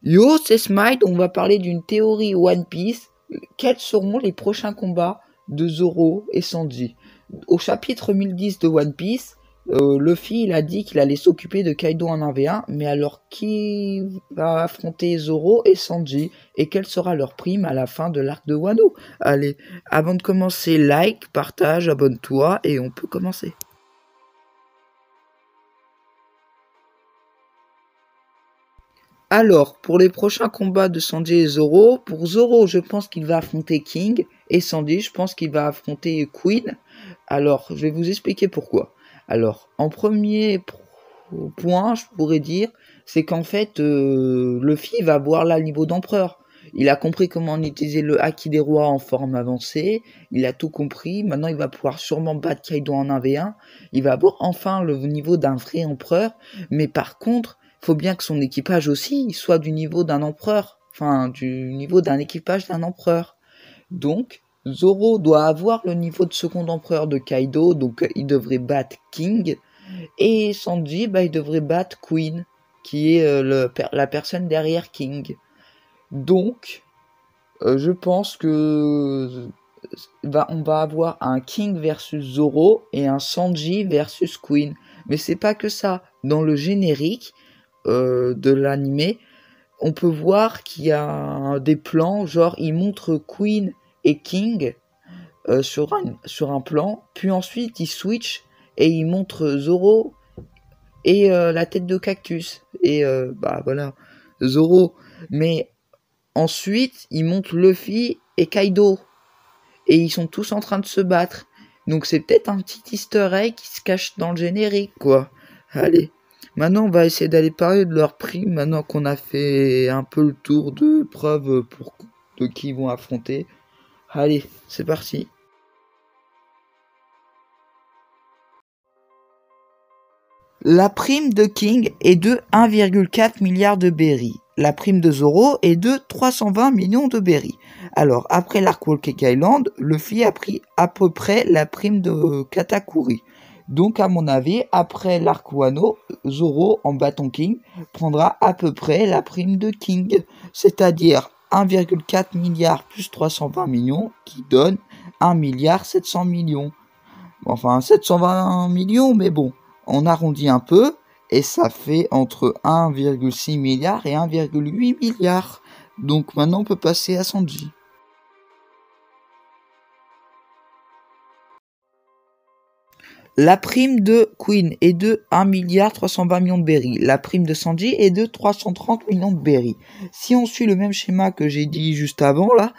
Yo, c'est Smite, on va parler d'une théorie One Piece. Quels seront les prochains combats de Zoro et Sanji? Au chapitre 1010 de One Piece, Luffy il a dit qu'il allait s'occuper de Kaido en 1v1, mais alors qui va affronter Zoro et Sanji? Et quelle sera leur prime à la fin de l'arc de Wano? Allez, avant de commencer, like, partage, abonne-toi et on peut commencer. Alors, pour les prochains combats de Sanji et Zoro, pour Zoro, je pense qu'il va affronter King, et Sanji, je pense qu'il va affronter Queen. Alors, je vais vous expliquer pourquoi. Alors, en premier point, je pourrais dire, c'est qu'en fait, Luffy va voir là le niveau d'empereur. Il a compris comment utiliser le Haki des rois en forme avancée, il a tout compris, maintenant il va pouvoir sûrement battre Kaido en 1v1, il va avoir enfin le niveau d'un vrai empereur, mais par contre, faut bien que son équipage aussi soit du niveau d'un empereur, enfin du niveau d'un équipage d'un empereur. Donc, Zoro doit avoir le niveau de second empereur de Kaido, donc il devrait battre King, et Sanji, il devrait battre Queen, qui est la personne derrière King. Donc, je pense que on va avoir un King versus Zoro et un Sanji versus Queen. Mais c'est pas que ça. Dans le générique de l'animé, on peut voir qu'il y a des plans, genre il montre Queen et King sur un plan, puis ensuite il switch et il montre Zoro et la tête de cactus. Et voilà, Zoro. Mais ensuite, il montre Luffy et Kaido. Et ils sont tous en train de se battre. Donc c'est peut-être un petit easter egg qui se cache dans le générique, quoi. Allez. Maintenant, on va essayer d'aller parler de leur prix, maintenant qu'on a fait un peu le tour de preuves de qui ils vont affronter. Allez, c'est parti. La prime de King est de 1,4 milliard de berry. La prime de Zoro est de 320 millions de berry. Alors, après l'arc Whole Cake Island, Luffy a pris à peu près la prime de Katakuri. Donc, à mon avis, après l'arc Wano, Zoro, en battant King, prendra à peu près la prime de King. C'est-à-dire 1,4 milliard plus 320 millions, qui donne 1 milliard 700 millions. Enfin, 720 millions, mais bon, on arrondit un peu, et ça fait entre 1,6 milliard et 1,8 milliard. Donc maintenant, on peut passer à Sanji. La prime de Queen est de 1 milliard 320 millions de berry. La prime de Sanji est de 330 millions de berry. Si on suit le même schéma que j'ai dit juste avant, là,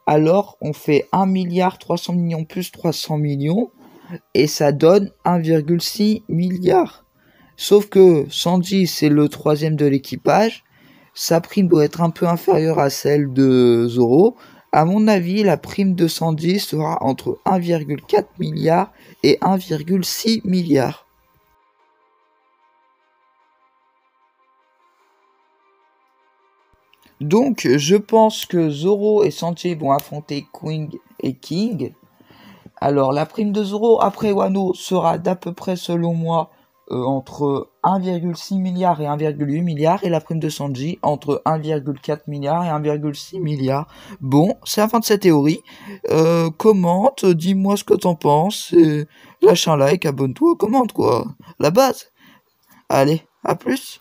alors on fait 1 milliard 300 millions plus 300 millions, et ça donne 1,6 milliard. Sauf que Sanji, c'est le troisième de l'équipage. Sa prime doit être un peu inférieure à celle de Zoro. À mon avis, la prime de Sanji sera entre 1,4 milliard et 1,6 milliard. Donc, je pense que Zoro et Sanji vont affronter Queen et King. Alors, la prime de Zoro après Wano sera d'à peu près, selon moi, entre 1,6 milliard et 1,8 milliard, et la prime de Sanji entre 1,4 milliard et 1,6 milliard. Bon, c'est la fin de cette théorie. Commente, dis-moi ce que t'en penses, et lâche un like, abonne-toi, commente quoi. La base. Allez, à plus.